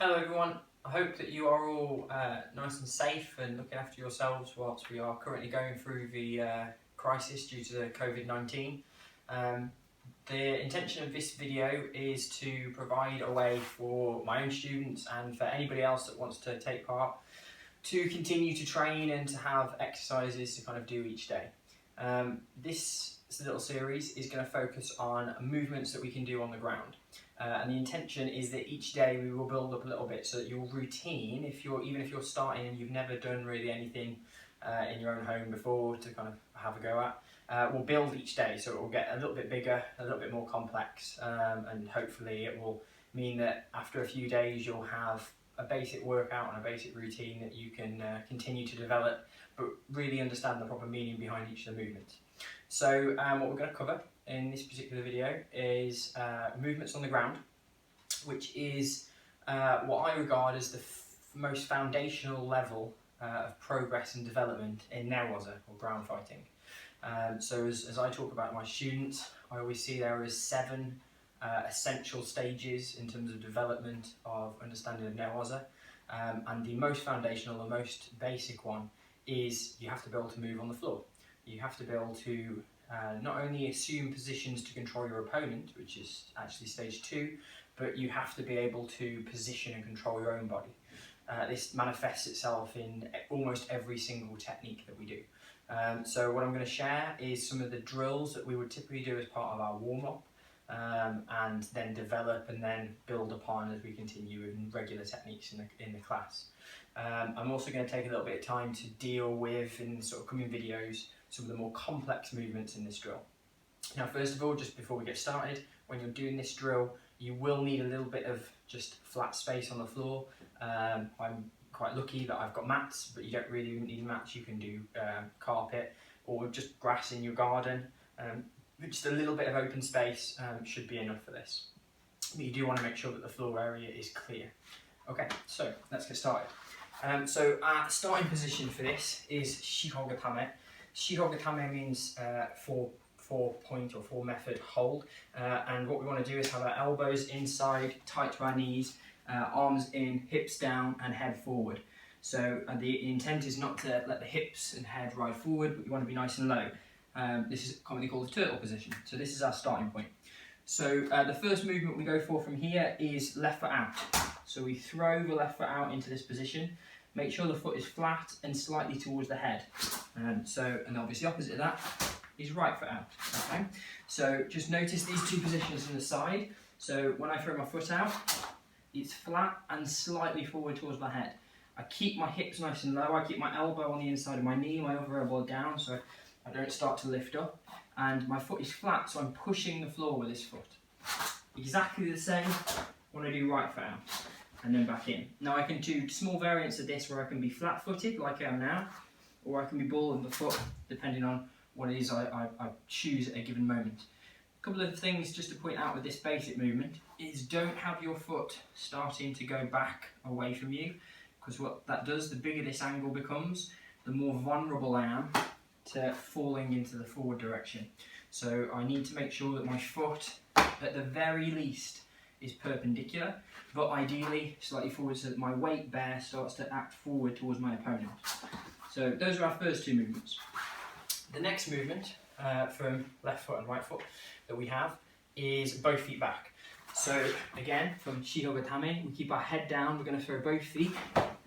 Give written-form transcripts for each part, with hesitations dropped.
Hello everyone, I hope that you are all nice and safe and looking after yourselves whilst we are currently going through the crisis due to the COVID-19. The intention of this video is to provide a way for my own students and for anybody else that wants to take part to continue to train and to have exercises to kind of do each day. This little series is going to focus on movements that we can do on the ground. And the intention is that each day we will build up a little bit so that your routine, even if you're starting and you've never done really anything in your own home before to kind of have a go at, will build each day, so it will get a little bit bigger, a little bit more complex, and hopefully it will mean that after a few days you'll have a basic workout and a basic routine that you can continue to develop, but really understand the proper meaning behind each of the movements. So what we're going to cover in this particular video is movements on the ground, which is what I regard as the most foundational level of progress and development in waza, or ground fighting. So as I talk about my students, I always see there as 7 essential stages in terms of development of understanding of waza, and the most foundational, the most basic one is you have to be able to move on the floor. You have to be able to not only assume positions to control your opponent, which is actually stage 2, but you have to be able to position and control your own body. This manifests itself in almost every single technique that we do. So what I'm going to share is some of the drills that we would typically do as part of our warm-up, and then develop and then build upon as we continue in regular techniques in the class. I'm also going to take a little bit of time to deal with, in sort of coming videos, some of the more complex movements in this drill. Now, first of all, just before we get started, when you're doing this drill, you will need a little bit of just flat space on the floor. I'm quite lucky that I've got mats, but you don't really need mats. You can do carpet or just grass in your garden. Just a little bit of open space should be enough for this. But you do want to make sure that the floor area is clear. Okay, so let's get started. So our starting position for this is shihogatame. Shihogatame means 4-point or 4-method hold, and what we want to do is have our elbows inside, tight to our knees, arms in, hips down and head forward. So the intent is not to let the hips and head ride forward, but you want to be nice and low. This is commonly called the turtle position. So this is our starting point. So the first movement we go for from here is left foot out. So we throw the left foot out into this position. Make sure the foot is flat and slightly towards the head. And obviously opposite of that is right foot out. Okay? So just notice these 2 positions on the side. So when I throw my foot out, it's flat and slightly forward towards my head. I keep my hips nice and low. I keep my elbow on the inside of my knee, my other elbow down, so I don't start to lift up. And my foot is flat, so I'm pushing the floor with this foot. Exactly the same when I do right foot out and then back in. Now I can do small variants of this where I can be flat-footed like I am now, or I can be ball of the foot depending on what it is I choose at a given moment. A couple of things just to point out with this basic movement is don't have your foot starting to go back away from you, because what that does, the bigger this angle becomes, the more vulnerable I am to falling into the forward direction. So I need to make sure that my foot, at the very least, is perpendicular, but ideally slightly forward so that my weight bear starts to act forward towards my opponent. So those are our first 2 movements. The next movement from left foot and right foot that we have is both feet back. So again, from shihogatame, we keep our head down. We're going to throw both feet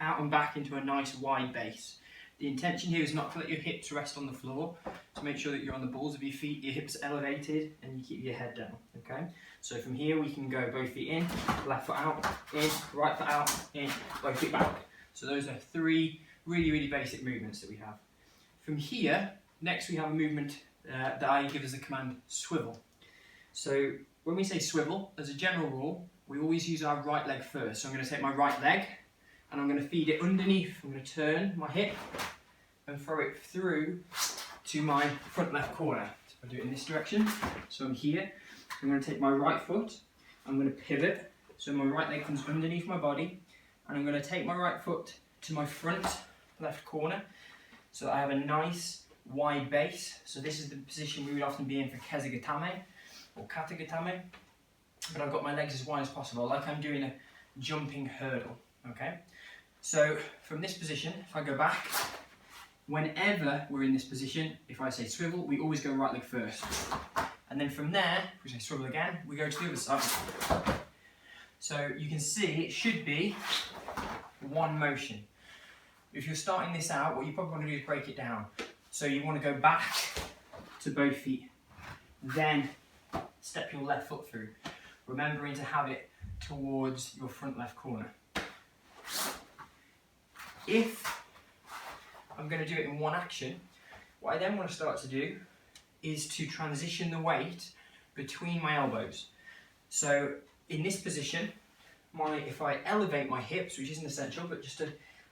out and back into a nice wide base. The intention here is not to let your hips rest on the floor, to make sure that you're on the balls of your feet, your hips elevated, and you keep your head down, okay? So from here we can go both feet in, left foot out, in, right foot out, in, both feet back. So those are 3 really, really basic movements that we have. From here, next we have a movement that I give as the command swivel. So when we say swivel, as a general rule, we always use our right leg first. So I'm going to take my right leg, and I'm going to feed it underneath. I'm going to turn my hip and throw it through to my front left corner. So I do it in this direction. So I'm here. I'm going to take my right foot. I'm going to pivot. So my right leg comes underneath my body. And I'm going to take my right foot to my front left corner. So I have a nice wide base. So this is the position we would often be in for kezugatame or katagatame. But I've got my legs as wide as possible, like I'm doing a jumping hurdle, okay? So from this position, if I go back, whenever we're in this position, if I say swivel, we always go right leg first. And then from there, if we say swivel again, we go to the other side. So you can see it should be one motion. If you're starting this out, what you probably want to do is break it down. So you want to go back to both feet, then step your left foot through, remembering to have it towards your front left corner. If I'm going to do it in one action, what I then want to start to do is to transition the weight between my elbows. So in this position, if I elevate my hips, which isn't essential, but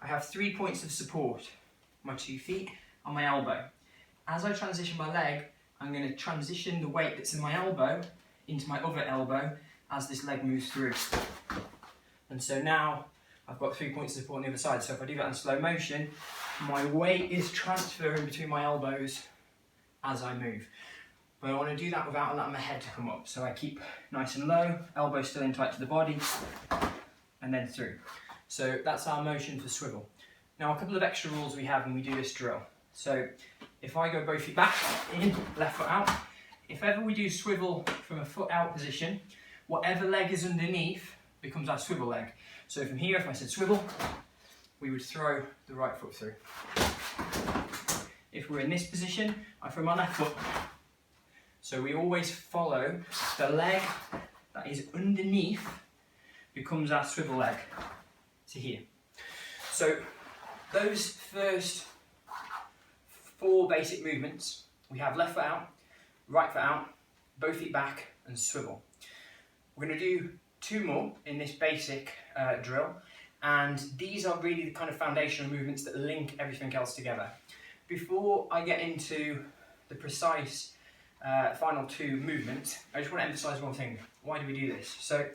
I have 3 points of support, my 2 feet and my elbow. As I transition my leg, I'm going to transition the weight that's in my elbow into my other elbow as this leg moves through. And so now I've got 3 points of support on the other side. So if I do that in slow motion, my weight is transferring between my elbows as I move. But I want to do that without allowing my head to come up. So I keep nice and low, elbow still in tight to the body, and then through. So that's our motion for swivel. Now a couple of extra rules we have when we do this drill. So if I go both feet back, in, left foot out, if ever we do swivel from a foot out position, whatever leg is underneath becomes our swivel leg. So from here, if I said swivel, we would throw the right foot through. If we're in this position, I throw my left foot. So we always follow the leg that is underneath becomes our swivel leg to here. So those first 4 basic movements, we have left foot out, right foot out, both feet back, and swivel. We're going to do 2 more in this basic drill, and these are really the kind of foundational movements that link everything else together. Before I get into the precise final 2 movements, I just want to emphasize one thing. Why do we do this? So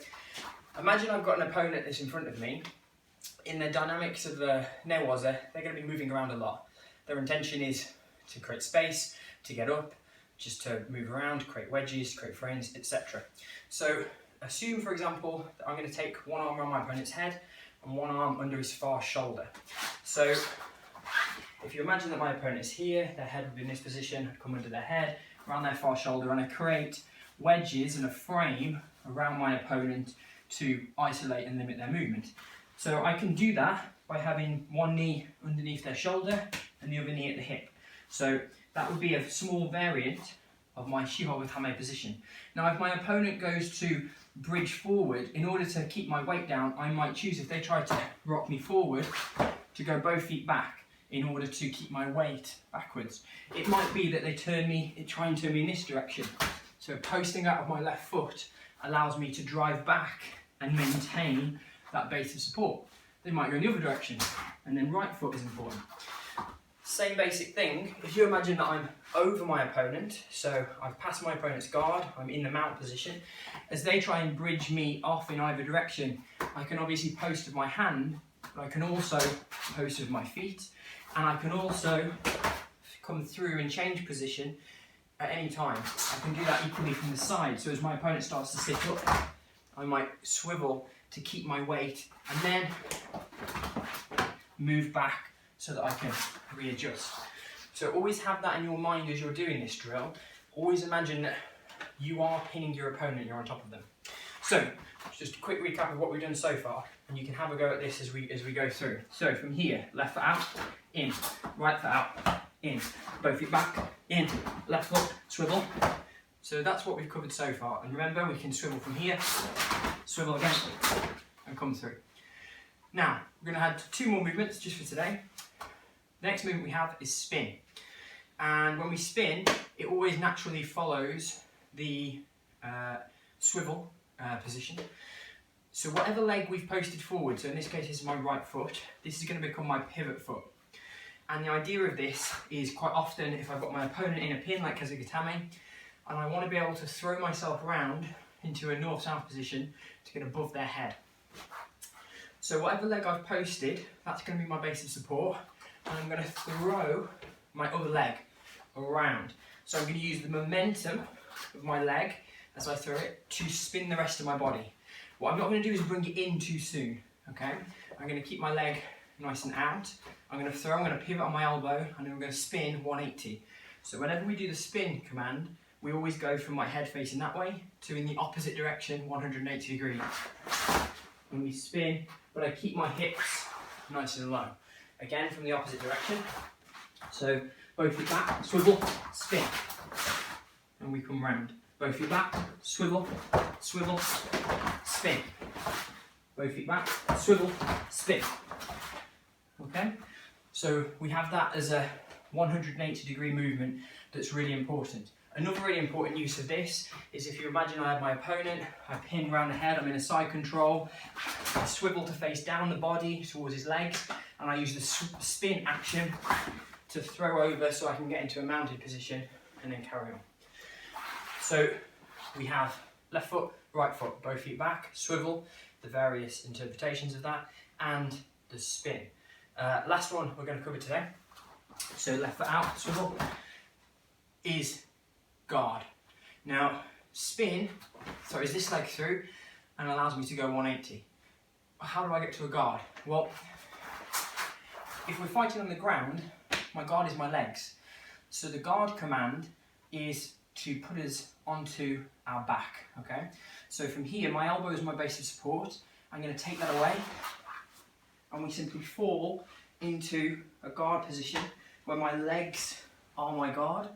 imagine I've got an opponent that's in front of me. In the dynamics of the waza, they're going to be moving around a lot. Their intention is to create space, to get up, just to move around, create wedges, create frames, etc. So assume, for example, that I'm going to take one arm around my opponent's head and one arm under his far shoulder. So if you imagine that my opponent is here, their head would be in this position, I'd come under their head, around their far shoulder, and I create wedges and a frame around my opponent to isolate and limit their movement. So I can do that by having one knee underneath their shoulder and the other knee at the hip. So that would be a small variant of my shiho with hame position. Now if my opponent goes to bridge forward, in order to keep my weight down, I might choose, if they try to rock me forward, to go both feet back in order to keep my weight backwards. It might be that they try and turn me in this direction. So posting out of my left foot allows me to drive back and maintain that base of support. They might go in the other direction, and then right foot is important. Same basic thing, if you imagine that I'm over my opponent, so I've passed my opponent's guard, I'm in the mount position, as they try and bridge me off in either direction, I can obviously post with my hand, but I can also post with my feet, and I can also come through and change position at any time. I can do that equally from the side, so as my opponent starts to sit up, I might swivel to keep my weight, and then move back so that I can readjust. So always have that in your mind as you're doing this drill. Always imagine that you are pinning your opponent, you're on top of them. So, just a quick recap of what we've done so far, and you can have a go at this as we go through. So from here, left foot out, in, right foot out, in, both feet back, in, left foot, swivel. So that's what we've covered so far. And remember, we can swivel from here, swivel again, and come through. Now, we're going to add 2 more movements just for today. The next movement we have is spin. And when we spin, it always naturally follows the swivel position. So whatever leg we've posted forward, so in this case this is my right foot, this is going to become my pivot foot. And the idea of this is quite often if I've got my opponent in a pin like kazugatame, and I want to be able to throw myself around into a north-south position to get above their head. So whatever leg I've posted, that's going to be my base of support, and I'm going to throw my other leg around. So I'm going to use the momentum of my leg as I throw it to spin the rest of my body. What I'm not going to do is bring it in too soon, okay? I'm going to keep my leg nice and out. I'm going to pivot on my elbow, and then I'm going to spin 180. So whenever we do the spin command, we always go from my head facing that way to in the opposite direction, 180 degrees. When we spin, but I keep my hips nice and low. Again, from the opposite direction. So both feet back, swivel, spin. And we come round. Both feet back, swivel, swivel, spin. Both feet back, swivel, spin. Okay? So we have that as a 180 degree movement that's really important. Another really important use of this is if you imagine I have my opponent, I pin round the head, I'm in a side control, I swivel to face down the body towards his legs, and I use the spin action to throw over so I can get into a mounted position and then carry on. So we have left foot, right foot, both feet back, swivel, the various interpretations of that, and the spin. Last one we're going to cover today. So left foot out, swivel, is guard. Now spin throws this leg through and allows me to go 180. How do I get to a guard? Well, if we're fighting on the ground, my guard is my legs. So the guard command is to put us onto our back, okay? So from here, my elbow is my base of support. I'm going to take that away, and we simply fall into a guard position where my legs are my guard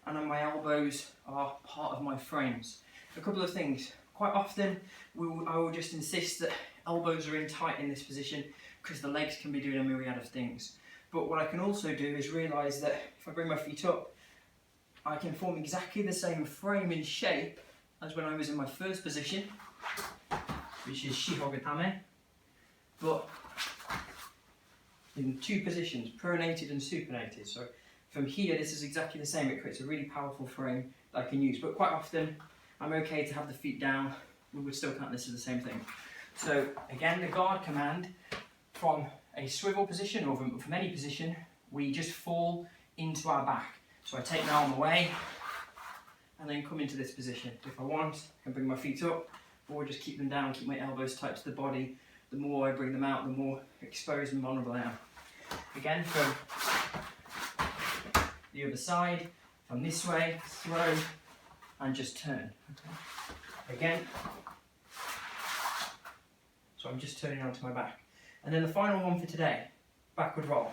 and then my elbows are part of my frames. A couple of things. Quite often, I will just insist that elbows are in tight in this position because the legs can be doing a myriad of things. But what I can also do is realise that if I bring my feet up, I can form exactly the same frame and shape as when I was in my first position, which is shihogatame, but in two positions, pronated and supinated. So from here, this is exactly the same. It creates a really powerful frame that I can use, but quite often I'm okay to have the feet down. We would still count this as the same thing. So again, the guard command, from a swivel position or from any position, we just fall into our back. So I take my arm away and then come into this position. If I want, I can bring my feet up, or just keep them down, keep my elbows tight to the body. The more I bring them out, the more exposed and vulnerable I am. Again, from the other side, from this way, throw, and just turn. Okay. Again, so I'm just turning onto my back. And then the final one for today, backward roll.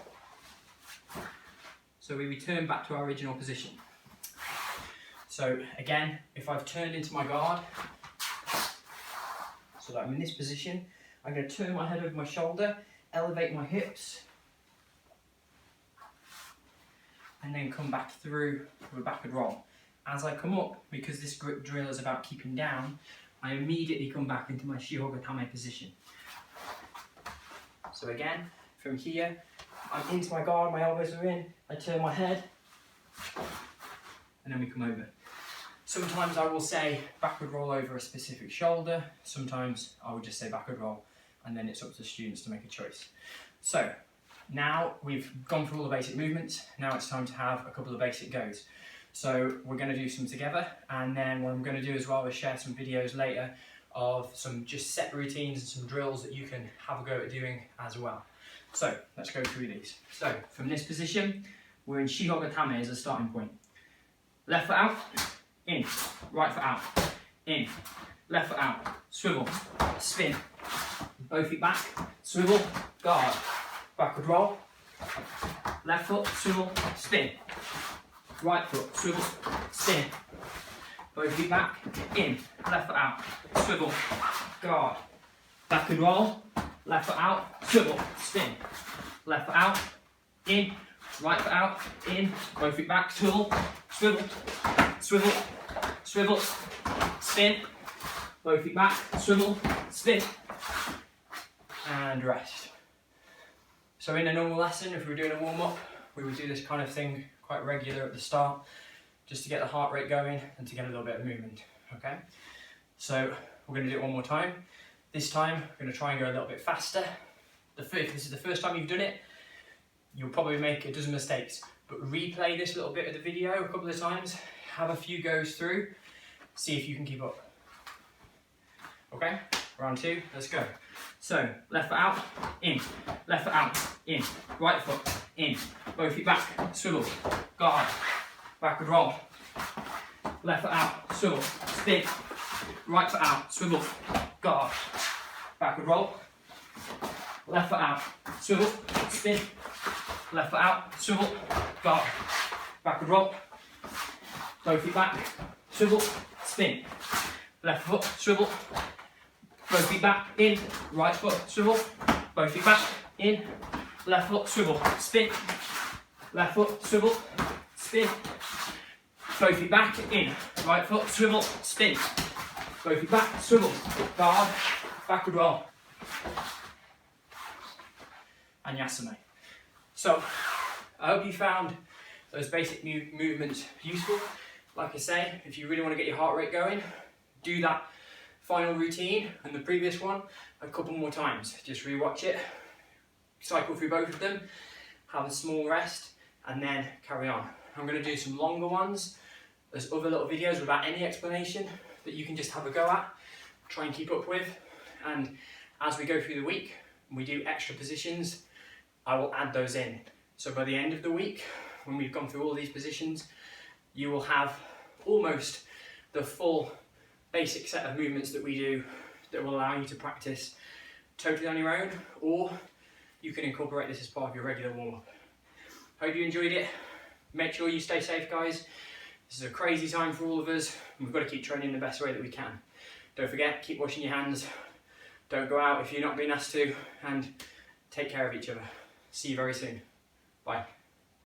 So we return back to our original position. So again, if I've turned into my guard, so that I'm in this position, I'm going to turn my head over my shoulder, elevate my hips, and then come back through to a backward roll. As I come up, because this grip drill is about keeping down, I immediately come back into my shihogatame position. So again, from here, I'm into my guard, my elbows are in, I turn my head, and then we come over. Sometimes I will say backward roll over a specific shoulder, sometimes I will just say backward roll, and then it's up to the students to make a choice. So, now we've gone through all the basic movements, now it's time to have a couple of basic goes. So we're going to do some together, and then what I'm going to do as well is share some videos later of some just set routines and some drills that you can have a go at doing as well. So let's go through these. So from this position, we're in shihogatame as a starting point. Left foot out, in, right foot out, in, left foot out, swivel, spin, both feet back, swivel, guard, backward roll, left foot, swivel, spin, right foot, swivel, spin, both feet back, in, left foot out, swivel, guard, backward roll, left foot out, swivel, spin, left foot out, in, right foot out, in, both feet back, swivel, swivel, swivel, swivel, spin, both feet back, swivel, spin, and rest. So in a normal lesson, if we were doing a warm-up, we would do this kind of thing quite regular at the start, just to get the heart rate going and to get a little bit of movement, okay? So we're going to do it one more time. This time, we're going to try and go a little bit faster. If this is the first time you've done it, you'll probably make a dozen mistakes, but replay this little bit of the video a couple of times, have a few goes through, see if you can keep up. Okay, Round 2, let's go. So, left foot out, in, left foot out, in, right foot, in, both feet back, swivel, guard, backward roll, left foot out, swivel, spin, right foot out, swivel, guard, backward roll, left foot out, swivel, spin, left foot out, swivel, guard, backward roll, both feet back, swivel, spin, left foot, swivel, both feet back, in, right foot, swivel, both feet back, in, left foot, swivel, spin, left foot, swivel, spin, both feet back, in, right foot, swivel, spin, both feet back, swivel, guard, backward roll, and yasame. So, I hope you found those basic movements useful. Like I say, if you really want to get your heart rate going, do that final routine and the previous one a couple more times. Just rewatch it, cycle through both of them, have a small rest, and then carry on. I'm going to do some longer ones. There's other little videos without any explanation that you can just have a go at, try and keep up with, and as we go through the week and we do extra positions, I will add those in. So by the end of the week, when we've gone through all these positions, you will have almost the full basic set of movements that we do that will allow you to practice totally on your own, or you can incorporate this as part of your regular warm-up. Hope you enjoyed it. Make sure you stay safe, guys. This is a crazy time for all of us, and we've got to keep training the best way that we can. Don't forget, keep washing your hands. Don't go out if you're not being asked to, and take care of each other. See you very soon. Bye.